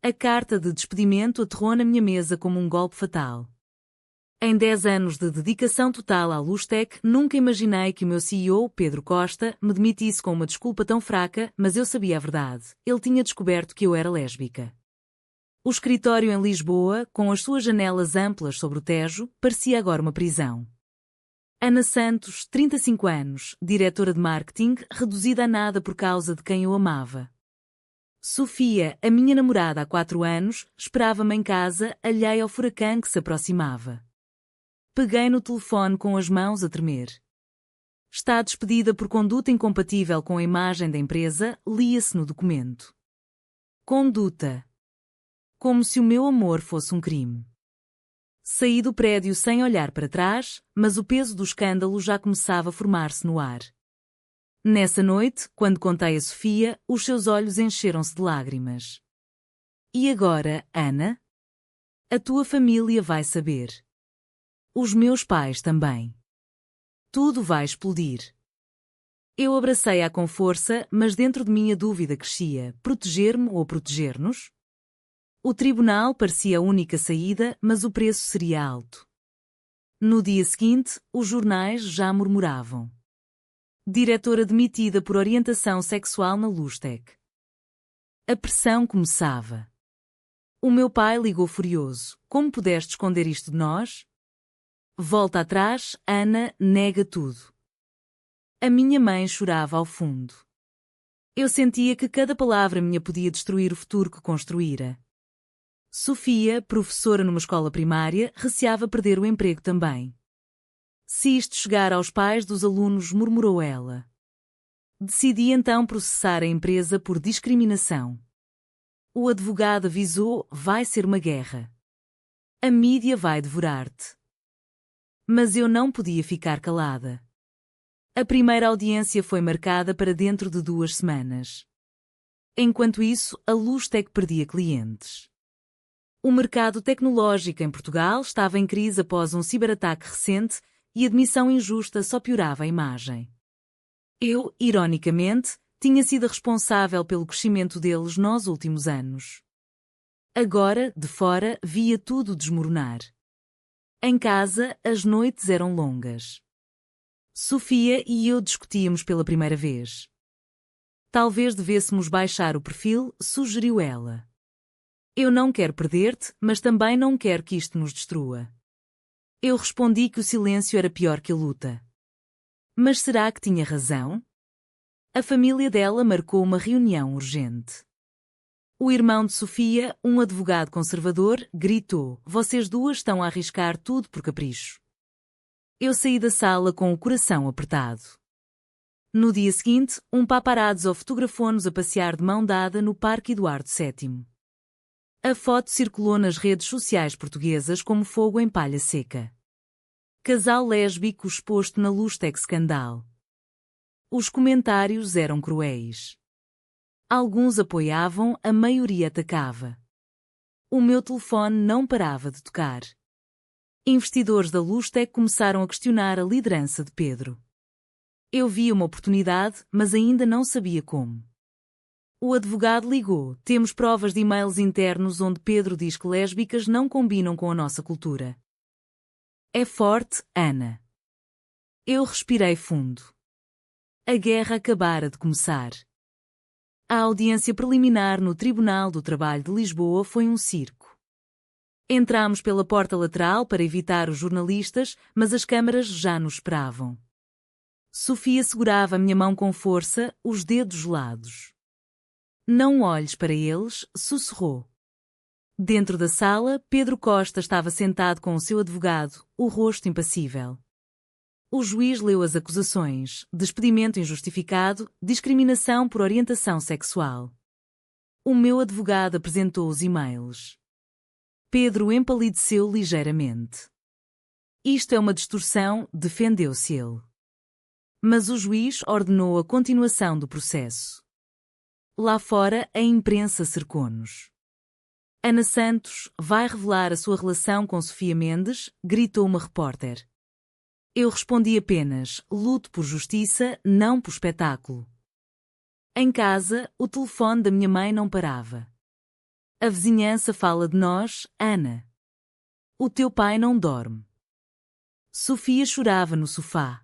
A carta de despedimento aterrou na minha mesa como um golpe fatal. Em 10 anos de dedicação total à Lustec, nunca imaginei que o meu CEO, Pedro Costa, me demitisse com uma desculpa tão fraca, mas eu sabia a verdade. Ele tinha descoberto que eu era lésbica. O escritório em Lisboa, com as suas janelas amplas sobre o Tejo, parecia agora uma prisão. Ana Santos, 35 anos, diretora de marketing, reduzida a nada por causa de quem eu amava. Sofia, a minha namorada há 4 anos, esperava-me em casa, alheia ao furacão que se aproximava. Peguei no telefone com as mãos a tremer. Está despedida por conduta incompatível com a imagem da empresa, lia-se no documento. Conduta. Como se o meu amor fosse um crime. Saí do prédio sem olhar para trás, mas o peso do escândalo já começava a formar-se no ar. Nessa noite, quando contei a Sofia, os seus olhos encheram-se de lágrimas. E agora, Ana? A tua família vai saber. Os meus pais também. Tudo vai explodir. Eu abracei-a com força, mas dentro de mim a dúvida crescia: proteger-me ou proteger-nos? O tribunal parecia a única saída, mas o preço seria alto. No dia seguinte, os jornais já murmuravam. Diretora demitida por orientação sexual na Lustec. A pressão começava. O meu pai ligou furioso: como pudeste esconder isto de nós? Volta atrás, Ana, nega tudo. A minha mãe chorava ao fundo. Eu sentia que cada palavra minha podia destruir o futuro que construíra. Sofia, professora numa escola primária, receava perder o emprego também. Se isto chegar aos pais dos alunos, murmurou ela. Decidi então processar a empresa por discriminação. O advogado avisou: vai ser uma guerra. A mídia vai devorar-te. Mas eu não podia ficar calada. A primeira audiência foi marcada para dentro de 2 semanas. Enquanto isso, a Lustec perdia clientes. O mercado tecnológico em Portugal estava em crise após um ciberataque recente e a demissão injusta só piorava a imagem. Eu, ironicamente, tinha sido responsável pelo crescimento deles nos últimos anos. Agora, de fora, via tudo desmoronar. Em casa, as noites eram longas. Sofia e eu discutíamos pela primeira vez. Talvez devêssemos baixar o perfil, sugeriu ela. Eu não quero perder-te, mas também não quero que isto nos destrua. Eu respondi que o silêncio era pior que a luta. Mas será que tinha razão? A família dela marcou uma reunião urgente. O irmão de Sofia, um advogado conservador, gritou: vocês duas estão a arriscar tudo por capricho. Eu saí da sala com o coração apertado. No dia seguinte, um paparazzo fotografou-nos a passear de mão dada no Parque Eduardo VII. A foto circulou nas redes sociais portuguesas como fogo em palha seca. Casal lésbico exposto na Lustec Scandal. Os comentários eram cruéis. Alguns apoiavam, a maioria atacava. O meu telefone não parava de tocar. Investidores da Lustec começaram a questionar a liderança de Pedro. Eu via uma oportunidade, mas ainda não sabia como. O advogado ligou: temos provas de e-mails internos onde Pedro diz que lésbicas não combinam com a nossa cultura. É forte, Ana. Eu respirei fundo. A guerra acabara de começar. A audiência preliminar no Tribunal do Trabalho de Lisboa foi um circo. Entramos pela porta lateral para evitar os jornalistas, mas as câmaras já nos esperavam. Sofia segurava a minha mão com força, os dedos gelados. Não olhes para eles, sussurrou. Dentro da sala, Pedro Costa estava sentado com o seu advogado, o rosto impassível. O juiz leu as acusações: despedimento injustificado, discriminação por orientação sexual. O meu advogado apresentou os e-mails. Pedro empalideceu ligeiramente. Isto é uma distorção, defendeu-se ele. Mas o juiz ordenou a continuação do processo. Lá fora, a imprensa cercou-nos. Ana Santos vai revelar a sua relação com Sofia Mendes, gritou uma repórter. Eu respondi apenas: luto por justiça, não por espetáculo. Em casa, o telefone da minha mãe não parava. A vizinhança fala de nós, Ana. O teu pai não dorme. Sofia chorava no sofá.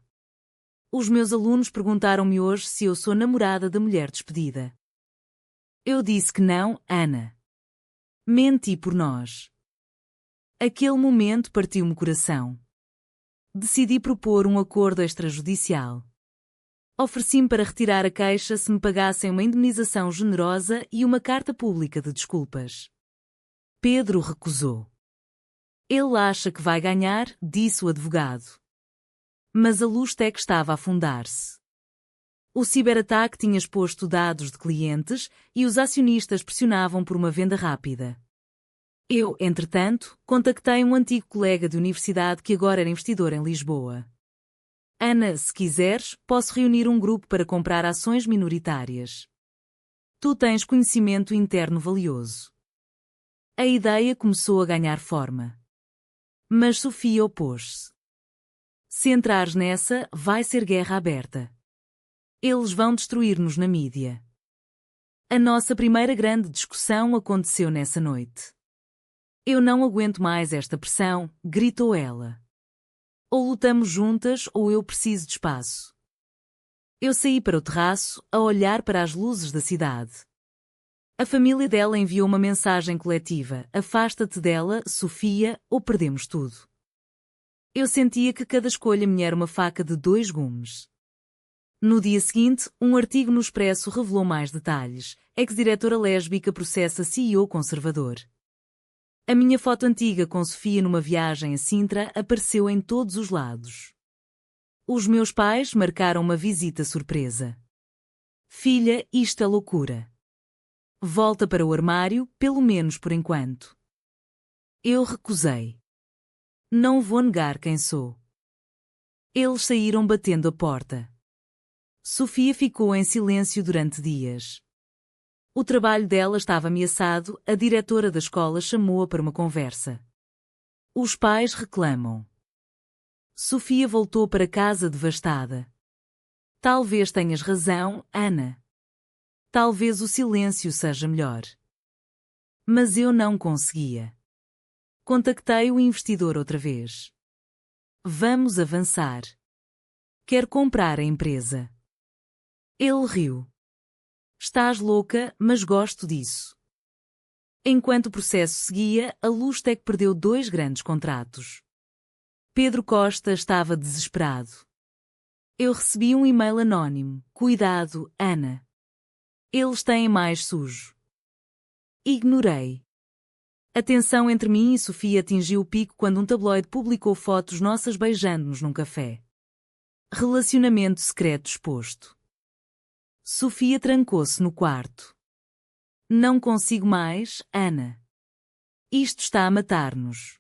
Os meus alunos perguntaram-me hoje se eu sou namorada da mulher despedida. Eu disse que não, Ana. Menti por nós. Aquele momento partiu-me o coração. Decidi propor um acordo extrajudicial. Ofereci-me para retirar a queixa se me pagassem uma indemnização generosa e uma carta pública de desculpas. Pedro recusou. Ele acha que vai ganhar, disse o advogado. Mas a Lustec estava a afundar-se. O ciberataque tinha exposto dados de clientes e os acionistas pressionavam por uma venda rápida. Eu, entretanto, contactei um antigo colega de universidade que agora era investidor em Lisboa. Ana, se quiseres, posso reunir um grupo para comprar ações minoritárias. Tu tens conhecimento interno valioso. A ideia começou a ganhar forma. Mas Sofia opôs-se. Se entrares nessa, vai ser guerra aberta. Eles vão destruir-nos na mídia. A nossa primeira grande discussão aconteceu nessa noite. Eu não aguento mais esta pressão, gritou ela. Ou lutamos juntas ou eu preciso de espaço. Eu saí para o terraço, a olhar para as luzes da cidade. A família dela enviou uma mensagem coletiva: afasta-te dela, Sofia, ou perdemos tudo. Eu sentia que cada escolha me era uma faca de 2 gumes. No dia seguinte, um artigo no Expresso revelou mais detalhes. Ex-diretora lésbica processa CEO conservador. A minha foto antiga com Sofia numa viagem a Sintra apareceu em todos os lados. Os meus pais marcaram uma visita surpresa. Filha, isto é loucura. Volta para o armário, pelo menos por enquanto. Eu recusei. Não vou negar quem sou. Eles saíram batendo a porta. Sofia ficou em silêncio durante dias. O trabalho dela estava ameaçado, a diretora da escola chamou-a para uma conversa. Os pais reclamam. Sofia voltou para casa devastada. Talvez tenhas razão, Ana. Talvez o silêncio seja melhor. Mas eu não conseguia. Contactei o investidor outra vez. Vamos avançar. Quer comprar a empresa. Ele riu. Estás louca, mas gosto disso. Enquanto o processo seguia, a Lustec perdeu 2 grandes contratos. Pedro Costa estava desesperado. Eu recebi um e-mail anónimo. Cuidado, Ana. Eles têm mais sujo. Ignorei. A tensão entre mim e Sofia atingiu o pico quando um tabloide publicou fotos nossas beijando-nos num café. Relacionamento secreto exposto. Sofia trancou-se no quarto. Não consigo mais, Ana. Isto está a matar-nos.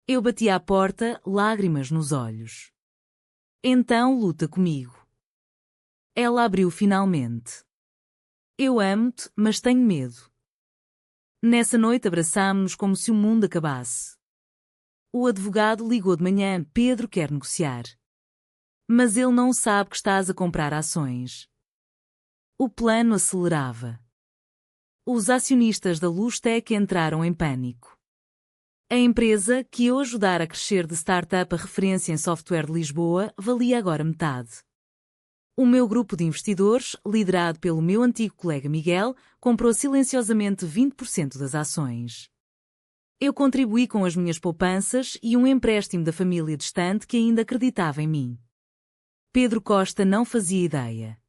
Eu bati à porta, lágrimas nos olhos. Então luta comigo. Ela abriu finalmente. Eu amo-te, mas tenho medo. Nessa noite abraçámo-nos como se o mundo acabasse. O advogado ligou de manhã. Pedro quer negociar. Mas ele não sabe que estás a comprar ações. O plano acelerava. Os acionistas da Lustec entraram em pânico. A empresa, que eu ajudara a crescer de startup a referência em software de Lisboa, valia agora metade. O meu grupo de investidores, liderado pelo meu antigo colega Miguel, comprou silenciosamente 20% das ações. Eu contribuí com as minhas poupanças e um empréstimo da família distante que ainda acreditava em mim. Pedro Costa não fazia ideia.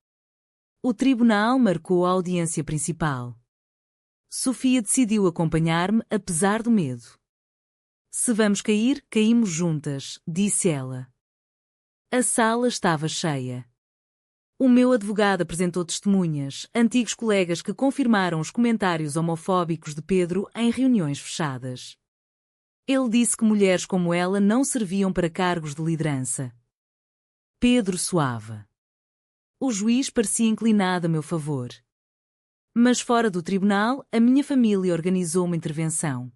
O tribunal marcou a audiência principal. Sofia decidiu acompanhar-me, apesar do medo. Se vamos cair, caímos juntas, disse ela. A sala estava cheia. O meu advogado apresentou testemunhas, antigos colegas que confirmaram os comentários homofóbicos de Pedro em reuniões fechadas. Ele disse que mulheres como ela não serviam para cargos de liderança. Pedro suava. O juiz parecia inclinado a meu favor. Mas fora do tribunal, a minha família organizou uma intervenção.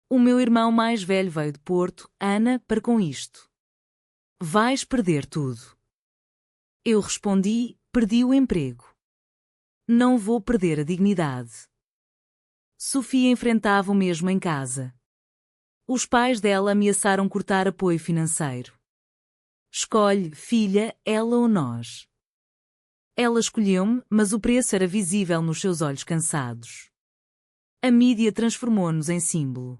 O meu irmão mais velho veio de Porto, Ana, para com isto. Vais perder tudo. Eu respondi, perdi o emprego. Não vou perder a dignidade. Sofia enfrentava o mesmo em casa. Os pais dela ameaçaram cortar apoio financeiro. Escolhe, filha, ela ou nós. Ela escolheu-me, mas o preço era visível nos seus olhos cansados. A mídia transformou-nos em símbolo.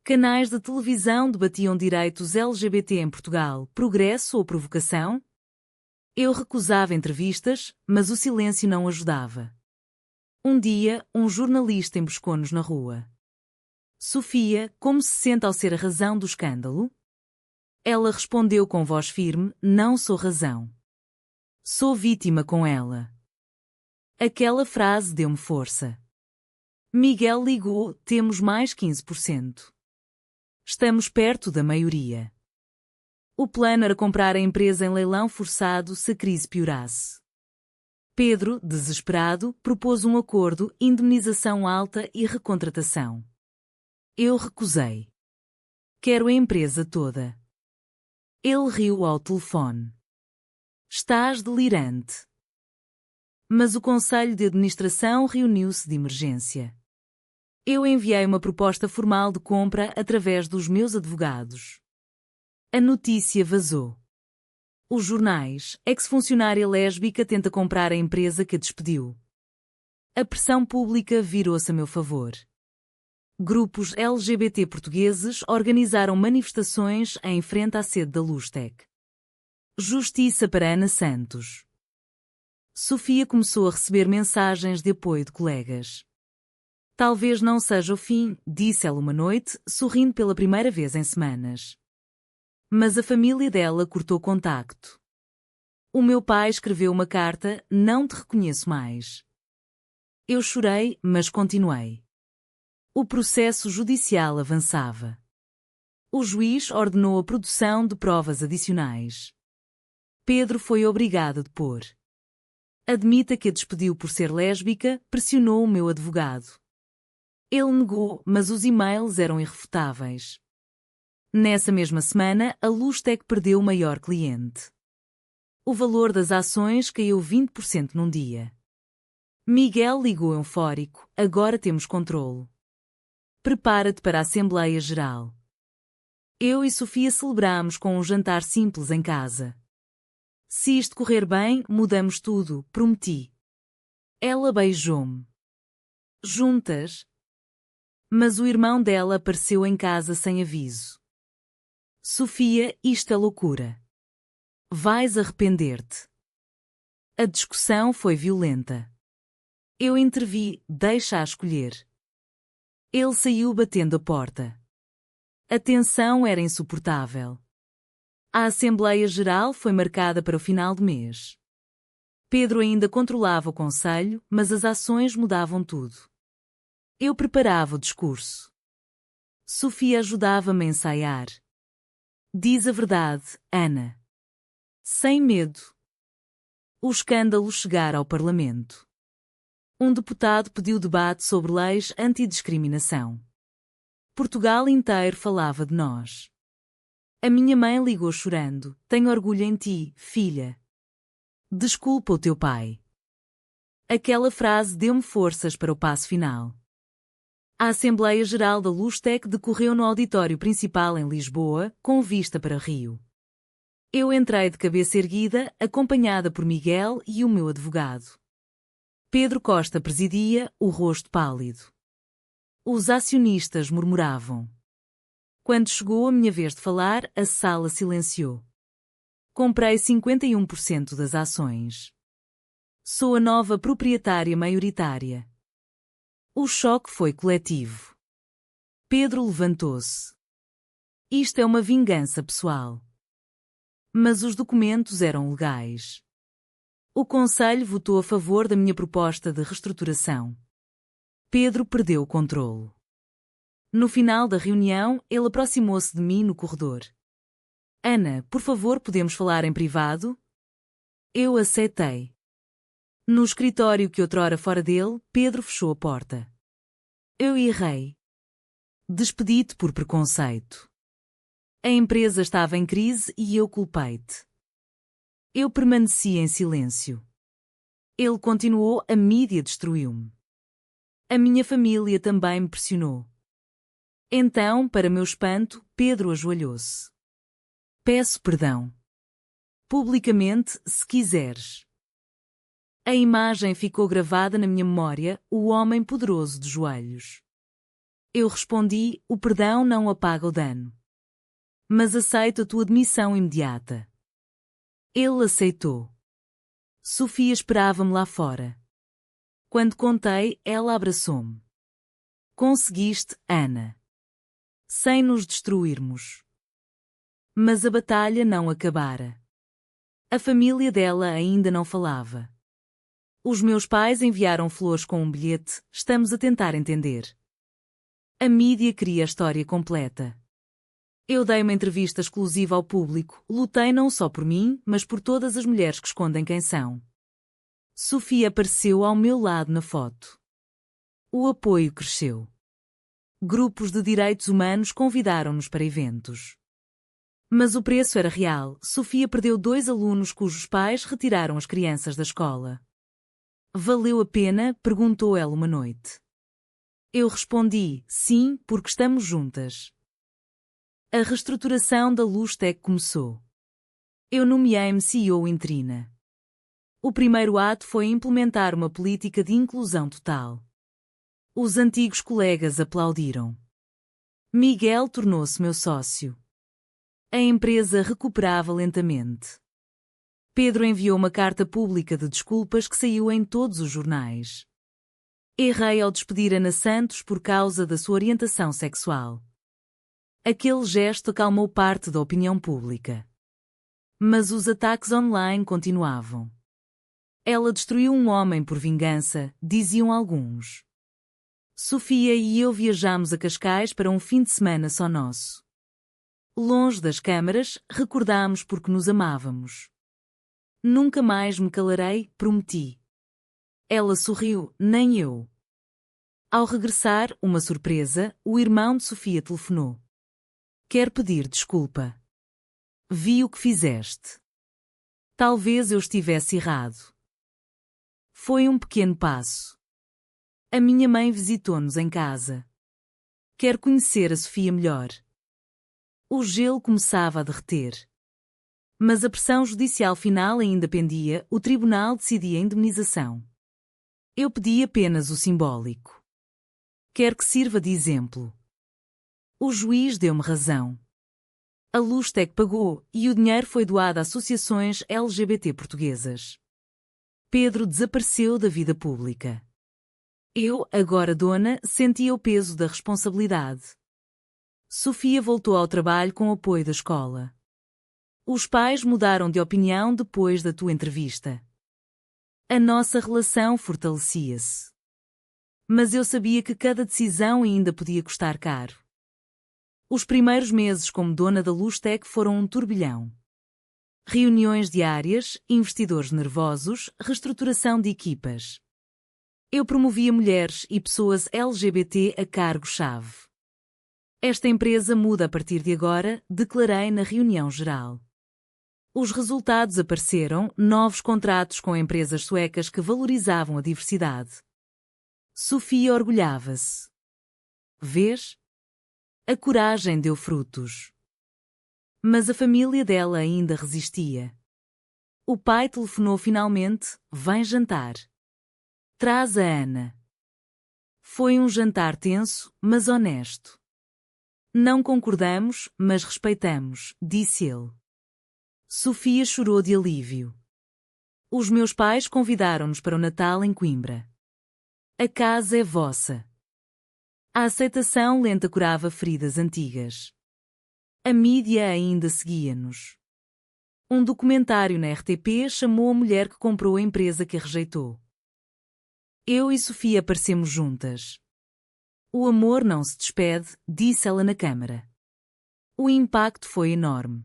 Canais de televisão debatiam direitos LGBT em Portugal, progresso ou provocação? Eu recusava entrevistas, mas o silêncio não ajudava. Um dia, um jornalista emboscou-nos na rua. Sofia, como se sente ao ser a razão do escândalo? Ela respondeu com voz firme, não sou razão. Sou vítima com ela. Aquela frase deu-me força. Miguel ligou, temos mais 15%. Estamos perto da maioria. O plano era comprar a empresa em leilão forçado se a crise piorasse. Pedro, desesperado, propôs um acordo, indemnização alta e recontratação. Eu recusei. Quero a empresa toda. Ele riu ao telefone. Estás delirante. Mas o Conselho de Administração reuniu-se de emergência. Eu enviei uma proposta formal de compra através dos meus advogados. A notícia vazou. Os jornais, ex-funcionária lésbica tenta comprar a empresa que a despediu. A pressão pública virou-se a meu favor. Grupos LGBT portugueses organizaram manifestações em frente à sede da Lustec. Justiça para Ana Santos. Sofia começou a receber mensagens de apoio de colegas. Talvez não seja o fim, disse ela uma noite, sorrindo pela primeira vez em semanas. Mas a família dela cortou contacto. O meu pai escreveu uma carta, não te reconheço mais. Eu chorei, mas continuei. O processo judicial avançava. O juiz ordenou a produção de provas adicionais. Pedro foi obrigado a depor. Admita que a despediu por ser lésbica, pressionou o meu advogado. Ele negou, mas os e-mails eram irrefutáveis. Nessa mesma semana, a Lustec perdeu o maior cliente. O valor das ações caiu 20% num dia. Miguel ligou eufórico, agora temos controlo. Prepara-te para a Assembleia Geral. Eu e Sofia celebramos com um jantar simples em casa. Se isto correr bem, mudamos tudo, prometi. Ela beijou-me. Juntas. Mas o irmão dela apareceu em casa sem aviso. Sofia, isto é loucura. Vais arrepender-te. A discussão foi violenta. Eu intervi, deixa-a escolher. Ele saiu batendo a porta. A tensão era insuportável. A Assembleia Geral foi marcada para o final de mês. Pedro ainda controlava o conselho, mas as ações mudavam tudo. Eu preparava o discurso. Sofia ajudava-me a ensaiar. Diz a verdade, Ana. Sem medo. O escândalo chegara ao Parlamento. Um deputado pediu debate sobre leis antidiscriminação. Portugal inteiro falava de nós. A minha mãe ligou chorando. Tenho orgulho em ti, filha. Desculpa o teu pai. Aquela frase deu-me forças para o passo final. A Assembleia Geral da Lustec decorreu no auditório principal em Lisboa, com vista para Rio. Eu entrei de cabeça erguida, acompanhada por Miguel e o meu advogado. Pedro Costa presidia, o rosto pálido. Os acionistas murmuravam. Quando chegou a minha vez de falar, a sala silenciou. Comprei 51% das ações. Sou a nova proprietária maioritária. O choque foi coletivo. Pedro levantou-se. Isto é uma vingança pessoal. Mas os documentos eram legais. O Conselho votou a favor da minha proposta de reestruturação. Pedro perdeu o controlo. No final da reunião, ele aproximou-se de mim no corredor. Ana, por favor, podemos falar em privado? Eu aceitei. No escritório que outrora fora dele, Pedro fechou a porta. Eu errei. Despedi-te por preconceito. A empresa estava em crise e eu culpei-te. Eu permaneci em silêncio. Ele continuou, a mídia destruiu-me. A minha família também me pressionou. Então, para meu espanto, Pedro ajoelhou-se. Peço perdão. Publicamente, se quiseres. A imagem ficou gravada na minha memória, o homem poderoso de joelhos. Eu respondi, o perdão não apaga o dano. Mas aceito a tua admissão imediata. Ele aceitou. Sofia esperava-me lá fora. Quando contei, ela abraçou-me. Conseguiste, Ana. Sem nos destruirmos. Mas a batalha não acabara. A família dela ainda não falava. Os meus pais enviaram flores com um bilhete, estamos a tentar entender. A mídia queria a história completa. Eu dei uma entrevista exclusiva ao público, lutei não só por mim, mas por todas as mulheres que escondem quem são. Sofia apareceu ao meu lado na foto. O apoio cresceu. Grupos de direitos humanos convidaram-nos para eventos. Mas o preço era real, Sofia perdeu 2 alunos cujos pais retiraram as crianças da escola. Valeu a pena? Perguntou ela uma noite. Eu respondi, sim, porque estamos juntas. A reestruturação da Lustec começou. Eu nomeei-me CEO interina. O primeiro ato foi implementar uma política de inclusão total. Os antigos colegas aplaudiram. Miguel tornou-se meu sócio. A empresa recuperava lentamente. Pedro enviou uma carta pública de desculpas que saiu em todos os jornais. Errei ao despedir Ana Santos por causa da sua orientação sexual. Aquele gesto acalmou parte da opinião pública. Mas os ataques online continuavam. Ela destruiu um homem por vingança, diziam alguns. Sofia e eu viajamos a Cascais para um fim de semana só nosso. Longe das câmaras, recordámos porque nos amávamos. Nunca mais me calarei, prometi. Ela sorriu, nem eu. Ao regressar, uma surpresa, o irmão de Sofia telefonou. Quer pedir desculpa. Vi o que fizeste. Talvez eu estivesse errado. Foi um pequeno passo. A minha mãe visitou-nos em casa. Quer conhecer a Sofia melhor. O gelo começava a derreter. Mas a pressão judicial final ainda pendia, o tribunal decidia a indemnização. Eu pedi apenas o simbólico. Quer que sirva de exemplo. O juiz deu-me razão. A Lustec pagou e o dinheiro foi doado a associações LGBT portuguesas. Pedro desapareceu da vida pública. Eu, agora dona, sentia o peso da responsabilidade. Sofia voltou ao trabalho com o apoio da escola. Os pais mudaram de opinião depois da tua entrevista. A nossa relação fortalecia-se. Mas eu sabia que cada decisão ainda podia custar caro. Os primeiros meses como dona da Lustec foram um turbilhão. Reuniões diárias, investidores nervosos, reestruturação de equipas. Eu promovia mulheres e pessoas LGBT a cargo-chave. Esta empresa muda a partir de agora, declarei na reunião geral. Os resultados apareceram, novos contratos com empresas suecas que valorizavam a diversidade. Sofia orgulhava-se. Vês? A coragem deu frutos. Mas a família dela ainda resistia. O pai telefonou finalmente, vem jantar. Traz a Ana. Foi um jantar tenso, mas honesto. Não concordamos, mas respeitamos, disse ele. Sofia chorou de alívio. Os meus pais convidaram-nos para o Natal em Coimbra. A casa é vossa. A aceitação lenta curava feridas antigas. A mídia ainda seguia-nos. Um documentário na RTP chamou a mulher que comprou a empresa que a rejeitou. Eu e Sofia aparecemos juntas. O amor não se despede, disse ela na câmara. O impacto foi enorme.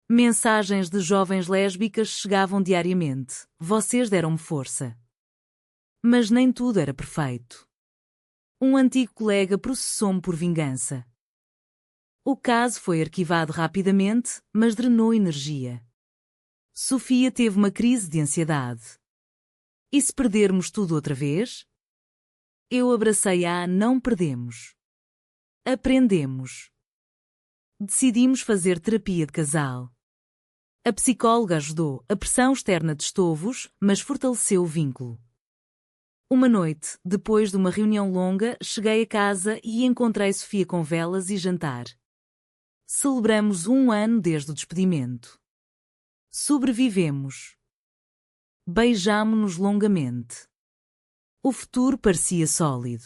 Mensagens de jovens lésbicas chegavam diariamente. Vocês deram-me força. Mas nem tudo era perfeito. Um antigo colega processou-me por vingança. O caso foi arquivado rapidamente, mas drenou energia. Sofia teve uma crise de ansiedade. E se perdermos tudo outra vez? Eu abracei-a, não perdemos. Aprendemos. Decidimos fazer terapia de casal. A psicóloga ajudou, a pressão externa testou-vos, mas fortaleceu o vínculo. Uma noite, depois de uma reunião longa, cheguei a casa e encontrei Sofia com velas e jantar. Celebramos 1 ano desde o despedimento. Sobrevivemos. Beijámo-nos longamente. O futuro parecia sólido.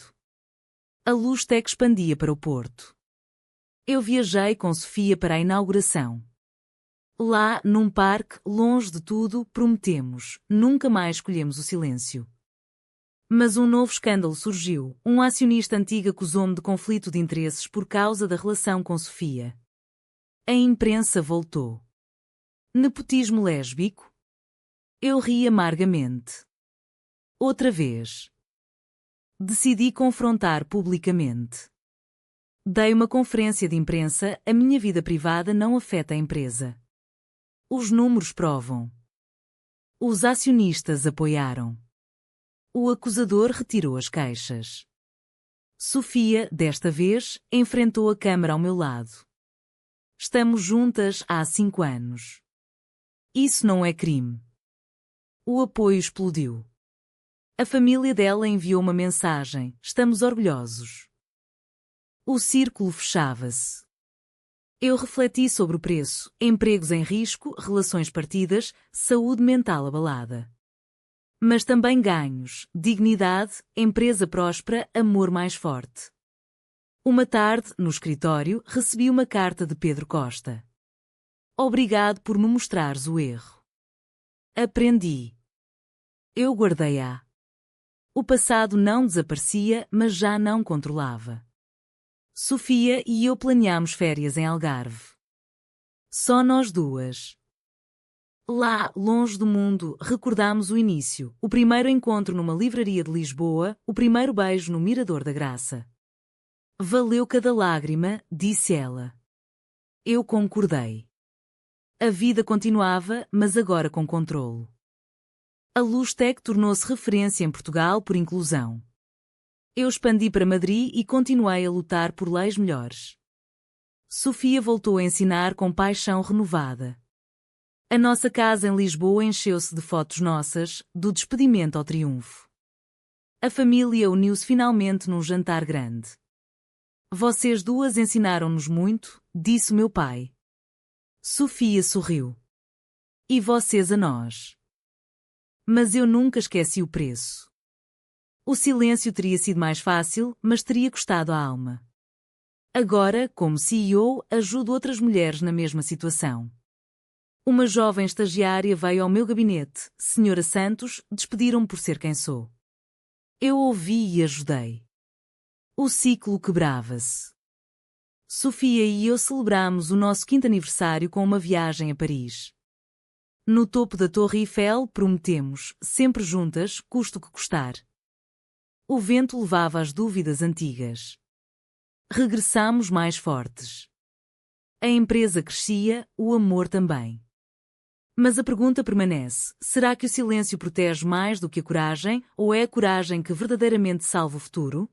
A Luz-Tec expandia para o Porto. Eu viajei com Sofia para a inauguração. Lá, num parque, longe de tudo, prometemos, nunca mais escolhemos o silêncio. Mas um novo escândalo surgiu. Um acionista antigo acusou-me de conflito de interesses por causa da relação com Sofia. A imprensa voltou. Nepotismo lésbico? Eu ri amargamente. Outra vez. Decidi confrontar publicamente. Dei uma conferência de imprensa, a minha vida privada não afeta a empresa. Os números provam. Os acionistas apoiaram. O acusador retirou as queixas. Sofia, desta vez, enfrentou a câmara ao meu lado. Estamos juntas há 5 anos. Isso não é crime. O apoio explodiu. A família dela enviou uma mensagem: estamos orgulhosos. O círculo fechava-se. Eu refleti sobre o preço: empregos em risco, relações partidas, saúde mental abalada. Mas também ganhos, dignidade, empresa próspera, amor mais forte. Uma tarde, no escritório, recebi uma carta de Pedro Costa. Obrigado por me mostrares o erro. Aprendi. Eu guardei-a. O passado não desaparecia, mas já não controlava. Sofia e eu planeámos férias em Algarve. Só nós duas. Lá, longe do mundo, recordámos o início, o primeiro encontro numa livraria de Lisboa, o primeiro beijo no Mirador da Graça. Valeu cada lágrima, disse ela. Eu concordei. A vida continuava, mas agora com controlo. A Luz-Tec tornou-se referência em Portugal por inclusão. Eu expandi para Madrid e continuei a lutar por leis melhores. Sofia voltou a ensinar com paixão renovada. A nossa casa em Lisboa encheu-se de fotos nossas, do despedimento ao triunfo. A família uniu-se finalmente num jantar grande. Vocês duas ensinaram-nos muito, disse meu pai. Sofia sorriu. E vocês a nós. Mas eu nunca esqueci o preço. O silêncio teria sido mais fácil, mas teria custado a alma. Agora, como CEO, ajudo outras mulheres na mesma situação. Uma jovem estagiária veio ao meu gabinete: Senhora Santos, despediram-me por ser quem sou. Eu ouvi e ajudei. O ciclo quebrava-se. Sofia e eu celebramos o nosso 5º aniversário com uma viagem a Paris. No topo da Torre Eiffel prometemos, sempre juntas, custe o que custar. O vento levava as dúvidas antigas. Regressamos mais fortes. A empresa crescia, o amor também. Mas a pergunta permanece: será que o silêncio protege mais do que a coragem, ou é a coragem que verdadeiramente salva o futuro?